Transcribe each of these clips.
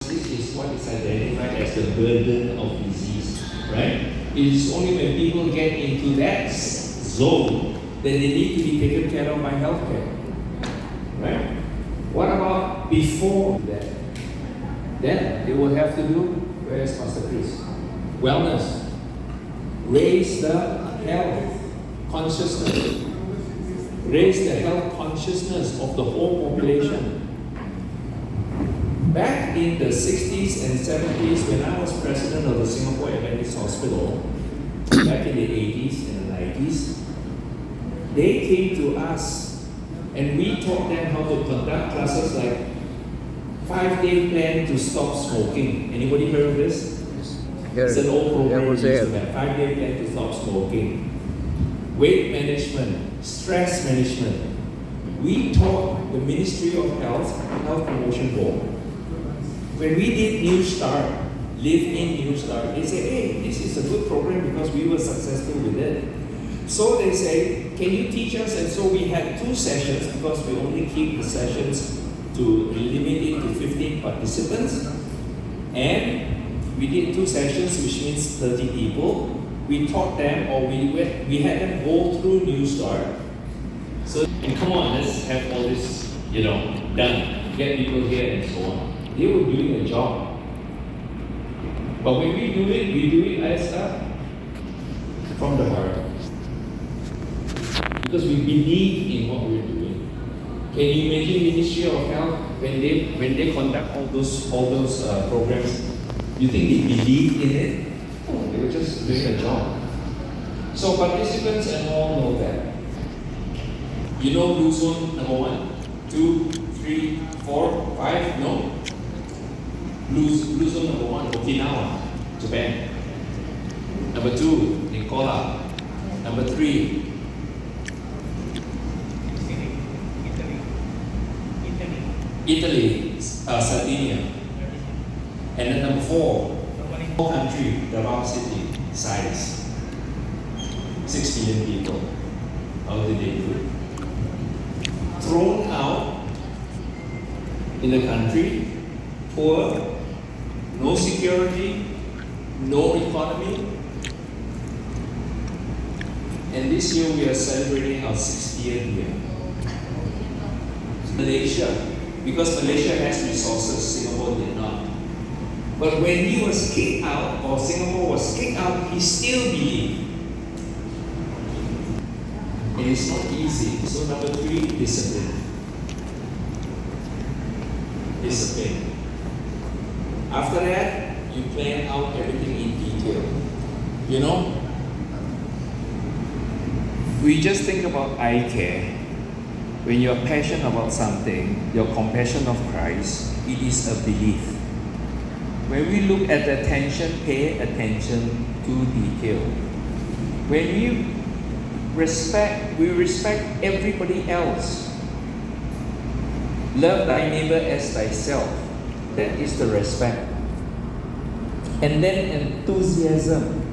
this is what is identified as the burden of disease, right? It is only when people get into that zone that they need to be taken care of by healthcare, right? What about before that? Then they will have to do, where's Pastor Chris? Wellness. Raise the health consciousness. Raise the health consciousness of the whole population. Back in the 60s and 70s, when I was president of the Singapore Adventist Hospital, back in the 80s and the 90s, they came to us and we taught them how to conduct classes like 5-day plan to stop smoking. Anybody heard of this? It's an old program. 5-day plan to stop smoking. Weight management, stress management. We taught the Ministry of Health, Health Promotion Board. When we did New Start, Live-In New Start, they say, hey, this is a good program because we were successful with it. So they say, can you teach us? And so we had 2 sessions because we only keep the sessions to limit it to 15 participants. And we did 2 sessions, which means 30 people. We taught them, or we had them go through New Start. So, and come on, let's have all this, done. Get people here and so on. They were doing a job. But when we do it as from the heart. Because we believe in what we're doing. Can you imagine Ministry of Health when they conduct all those programs? You think they believe in it? Oh, they were just doing a job. So participants and all know that. You know Blue Zone number 1, 2, 3, 4, 5? No. Blue Zone number 1, Okinawa, Japan. Number 2, Nicola. Number 3, Italy, Sardinia. And then number 4, whole country, Davao City, size. 6 million people. How did they do it? Thrown out in the country, poor, no security, no economy. And this year we are celebrating our 60th year. Malaysia, because Malaysia has resources, Singapore did not. But when he was kicked out, or Singapore was kicked out, he still believed. It is not easy. So number 3, discipline. Discipline. After that, you plan out everything in detail. We just think about eye care. When you're passionate about something, your compassion of Christ, it is a belief. When we look at the attention, pay attention to detail. When we respect everybody else. Love thy neighbor as thyself. That is the respect. And then enthusiasm.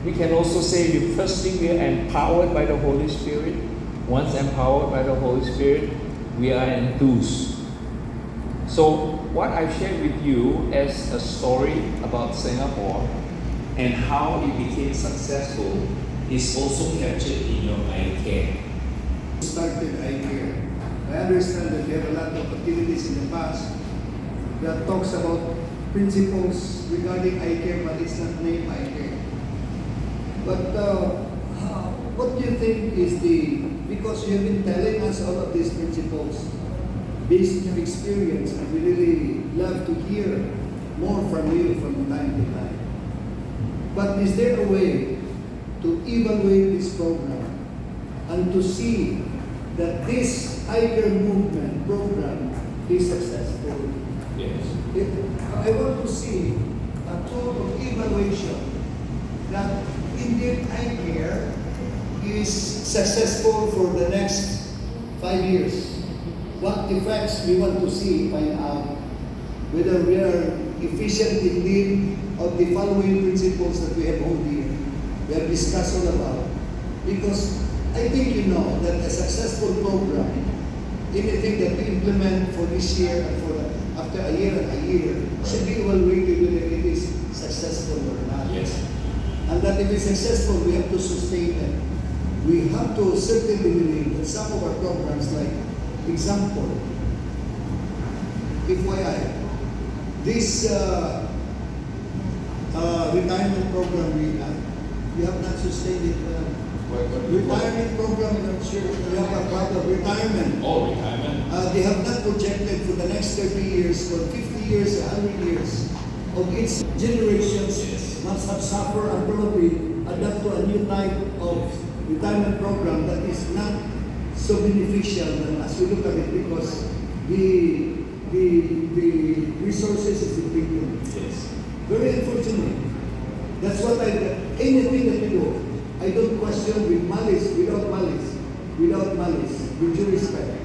We can also say, firstly, we are empowered by the Holy Spirit. Once empowered by the Holy Spirit, we are enthused. So what I've shared with you as a story about Singapore and how it became successful is also captured in your eye care. Started eye care. I understand that you have a lot of activities in the past that talks about principles regarding eye care, but it's not named eye care. But what do you think is because you have been telling us all of these principles based on your experience, and we really love to hear more from you from time to time. But is there a way to evaluate this program and to see that this eye care movement program is successful? Yes. I want to see a tool of evaluation that indeed eye care is successful for the next 5 years. What effects we want to see, find out whether we are efficient indeed of the following principles that we have all here. We have discussed all about. Because I think you know that a successful program, anything that we implement for this year and for after a year and a year, But if it's successful, we have to sustain it. We have to certainly believe that some of our programs, like example, FYI, this retirement program we have not sustained it. Retirement program in our church, we have a part of retirement. Oh, retirement. They have not projected for the next 30 years, for 50 years, 100 years of its generations Yes. must have suffered and probably adapt to a new type of retirement program that is not so beneficial as we look at it, because the resources is depleted. Yes. Very unfortunate. That's what anything that we do, I don't question with malice, without malice, with due respect.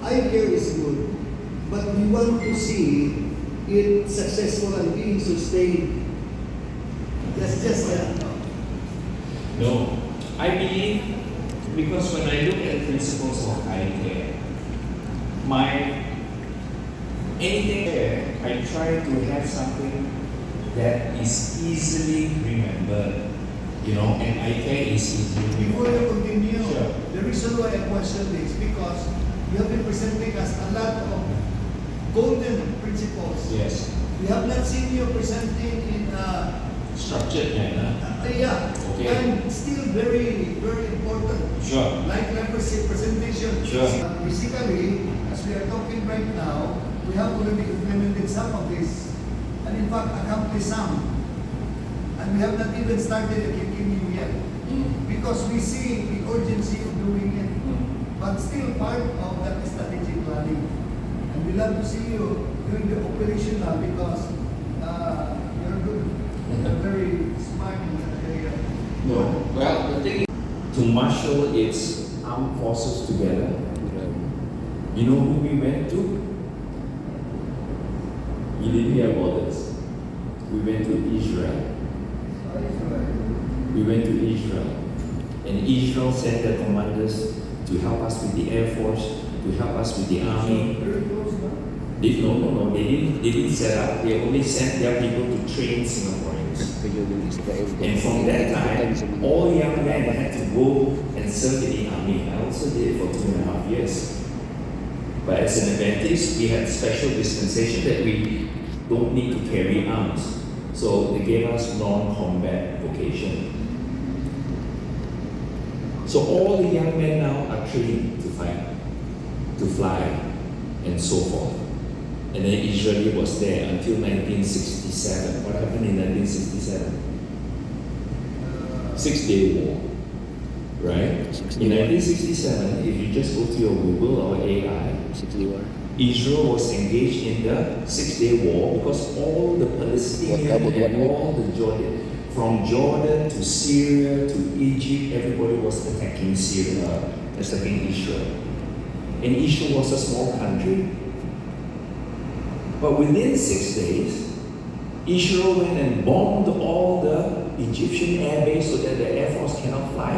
Eye care is good, but we want to see it successful and being sustained. That's just that. No, I believe, because when I look at principles of eye care, anything there, I try to have something that is easily remembered, and eye care is easily Before you remembered. continue, Sure. the reason why I question this because you have been presenting us a lot of golden principles. Yes, We have not seen you presenting in structured manner. yeah, Okay. and still very, very important. Sure. Like presentation. Sure. Basically, as we are talking right now, we have already implemented some of this, and in fact accomplished some. And we have not even started the kicking yet, because we see the urgency of doing it, but still part of that strategic planning. And we love to see you doing the operational because you're good. You're very smart in that area. No. Well, the thing is, to marshal its armed forces together, you know who we went to? You didn't hear about this. We went to Israel. We went to Israel. And Israel sent their commanders to help us with the Air Force, to help us with the Army. Very close, no? No. They didn't set up. They only sent their people to train Singaporeans. And from that time, all young men had to go and serve in the army. I also did it for 2.5 years. But as an Adventist, we had special dispensation that we don't need to carry arms. So they gave us non-combat vocation. So all the young men now are trained to fight, to fly, and so forth. And then Israel was there until 1967. What happened in 1967? 6-Day War, right? In 1967, if you just go to your Google or AI, Israel was engaged in the 6-Day War because all the Palestinians and all the Jordan, from Jordan to Syria to Egypt, everybody was attacking Syria, attacking Israel. And Israel was a small country. But within 6 days, Israel went and bombed all the Egyptian air base so that the Air Force cannot fly.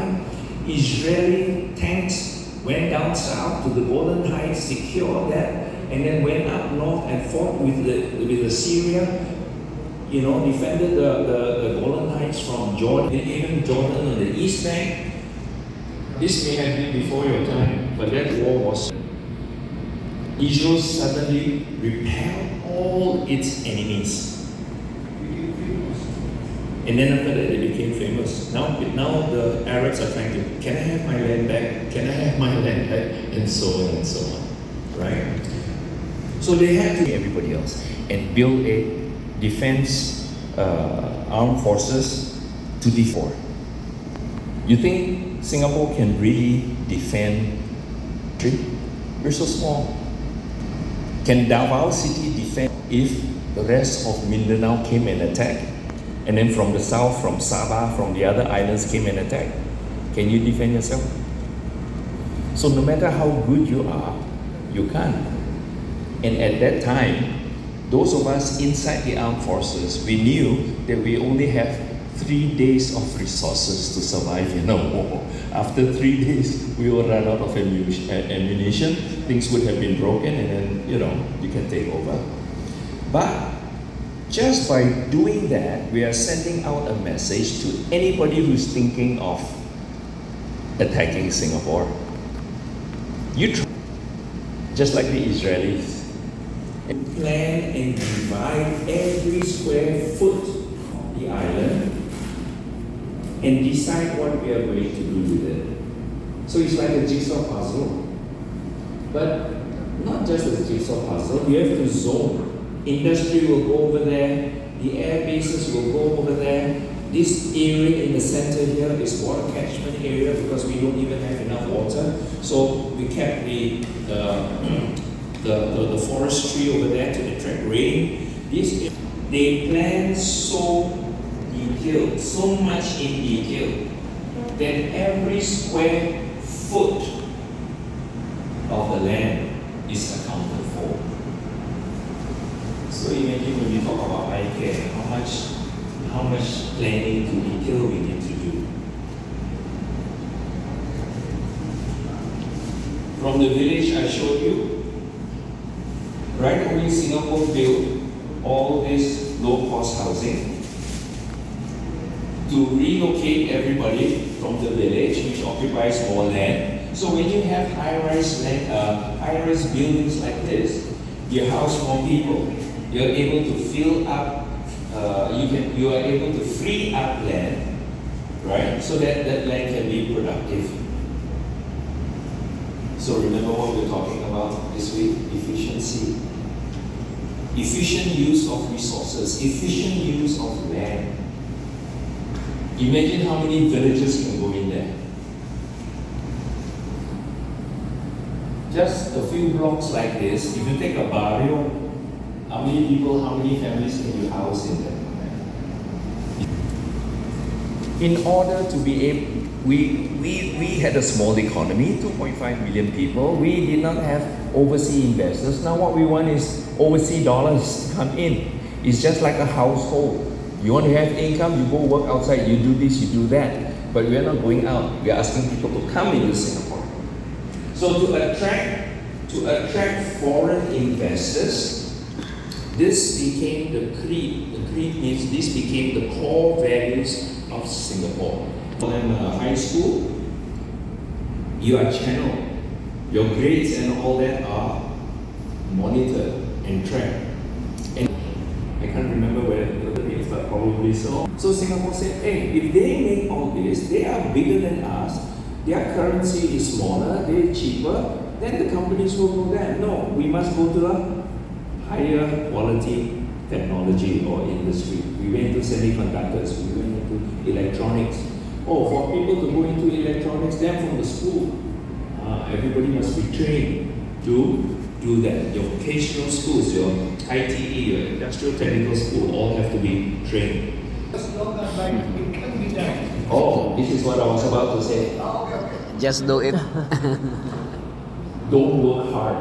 Israeli tanks went down south to the Golan Heights, secured that, and then went up north and fought with the Syria, defended the Golan Heights from Jordan, and even Jordan on the east bank. This may have been before your time, but that war was. Israel suddenly repelled all its enemies. And then after that, they became famous. Now the Arabs are trying to, can I have my land back? Can I have my land back? And so on and so on. Right? So they had to everybody else and build a defense armed forces to defend. You think Singapore can really defend? We're so small. Can Davao City defend if the rest of Mindanao came and attacked? And then from the south, from Sabah, from the other islands came and attacked? Can you defend yourself? So no matter how good you are, you can't. And at that time, those of us inside the armed forces, we knew that we only have 3 days of resources to survive in a war. After 3 days, we will run out of ammunition, things would have been broken, and then, you can take over. But Just by doing that, we are sending out a message to anybody who's thinking of attacking Singapore. You try, just like the Israelis. Plan and divide every square foot of the island and decide what we are going to do with it. So it's like a jigsaw puzzle. But not just a jigsaw puzzle, you have to zone. Industry will go over there, the air bases will go over there. This area in the center here is water catchment area because we don't even have enough water. So we kept the forestry over there to attract rain. They plan so detailed, so much in detail, that every square foot of the land is accounted for. So imagine when we talk about ICARE, how much planning to detail we need to do. From the village I showed you, right away Singapore built all this low-cost housing to relocate everybody from the village, which occupies more land. So when you have high-rise buildings like this, you house more people. You're able to fill up. You are able to free up land, right? So that land can be productive. So remember what we're talking about this week: efficiency, efficient use of resources, efficient use of land. Imagine how many villages can go in there. Just a few blocks like this, if you take a barrio, how many people, how many families can you house in there? In order to be able, we had a small economy, 2.5 million people. We did not have overseas investors. Now what we want is overseas dollars to come in. It's just like a household. You want to have income, you go work outside, you do this, you do that. But we are not going out. We are asking people to come into Singapore. So to attract foreign investors, this became the creed. The creed means this became the core values of Singapore. In high school, you are channeled. Your grades and all that are monitored and tracked. And I can't remember where the names, but probably so. So Singapore said, hey, if they make all this, they are bigger than us, their currency is smaller, they're cheaper, then the companies will go there. No, we must go to a higher quality technology or industry. We went to semiconductors, we went into electronics. Oh, for people to go into electronics, then from the school, everybody must be trained to do that. Your vocational schools, your ITE, your industrial technical school, all have to be trained. It can be done. Oh, this is what I was about to say. Just do it. Don't work hard.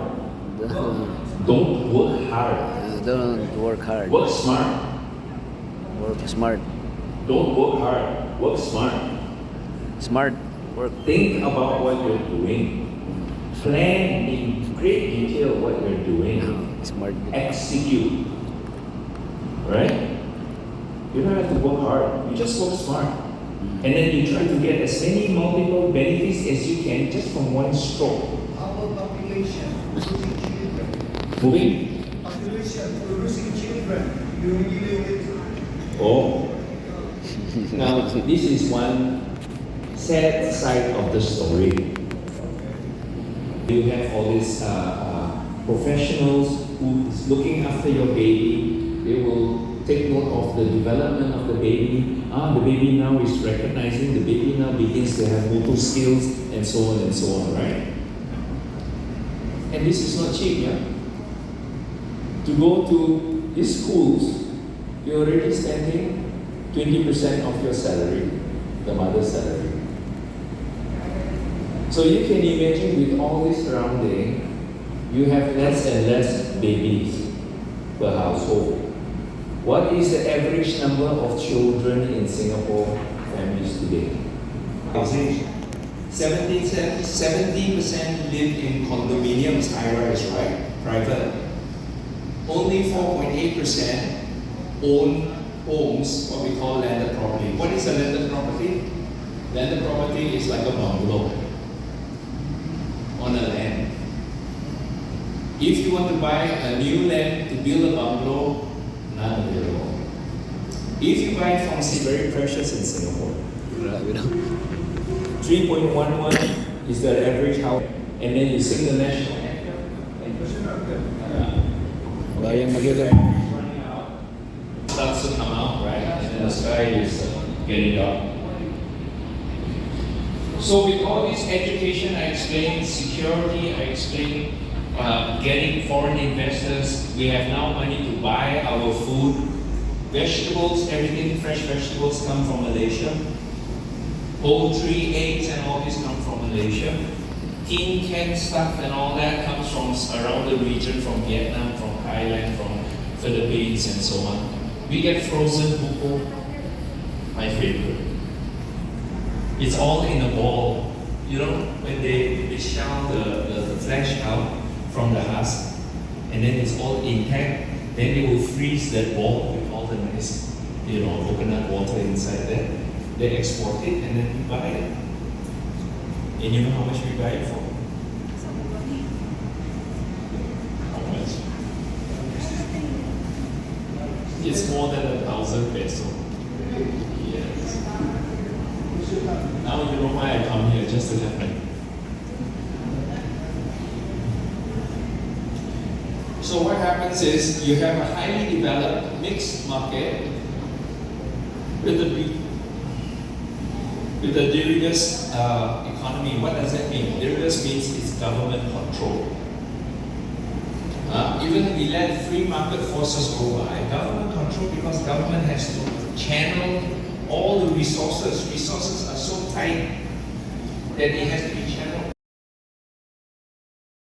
Don't work hard. Don't work hard. Work smart. Work smart. Don't work hard. Work smart. Smart. Work. Think about what you're doing. Plan in great detail what you're doing. Smart. Execute. Right? You don't have to work hard. You just work smart. And then you try to get as many multiple benefits as you can just from one stroke. How about population, producing children? Moving. Population, producing children. You really need. Oh. Now, this is one sad side of the story. You have all these professionals who is looking after your baby. They will take note of the development of the baby. The baby now is recognizing, the baby now begins to have motor skills, and so on, right? And this is not cheap, yeah? To go to these schools, you're already spending 20% of your salary, the mother's salary. So you can imagine with all this surrounding, you have less and less babies per household. What is the average number of children in Singapore families today? 70% live in condominiums, high-rise, right? Private. Only 4.8% own homes, what we call landed property. What is a landed property? Landed property is like a bungalow on a land. If you want to buy a new land to build a bungalow, none available. If you buy from very precious in Singapore, Grabe no. 3.11 is the average house, and then you sing the national anthem. Bayang magiging. Running out, starts to come out, right? And then the sky is getting dark. So with all this education, I explained security, I explained getting foreign investors. We have now money to buy our food, vegetables, everything, fresh vegetables come from Malaysia. Poultry, eggs, and all this come from Malaysia. Tin can stuff and all that comes from around the region, from Vietnam, from Thailand, from Philippines, and so on. We get frozen buko, my favorite. It's all in a ball. You know, when they shell the flesh out from the husk, and then it's all intact, then they will freeze that ball with all the nice, coconut water inside there. They export it and then we buy it. And you know how much we buy it for? How much? It's more than 1,000 peso. Yes. Now you know why I come here, just to have money. So what happens is you have a highly developed mixed market with the derivatives economy. What does that mean? Derivatives means it's government control. Even we let free market forces go by, government control, because government has to channel all the resources. Resources are so tight that it has to be channeled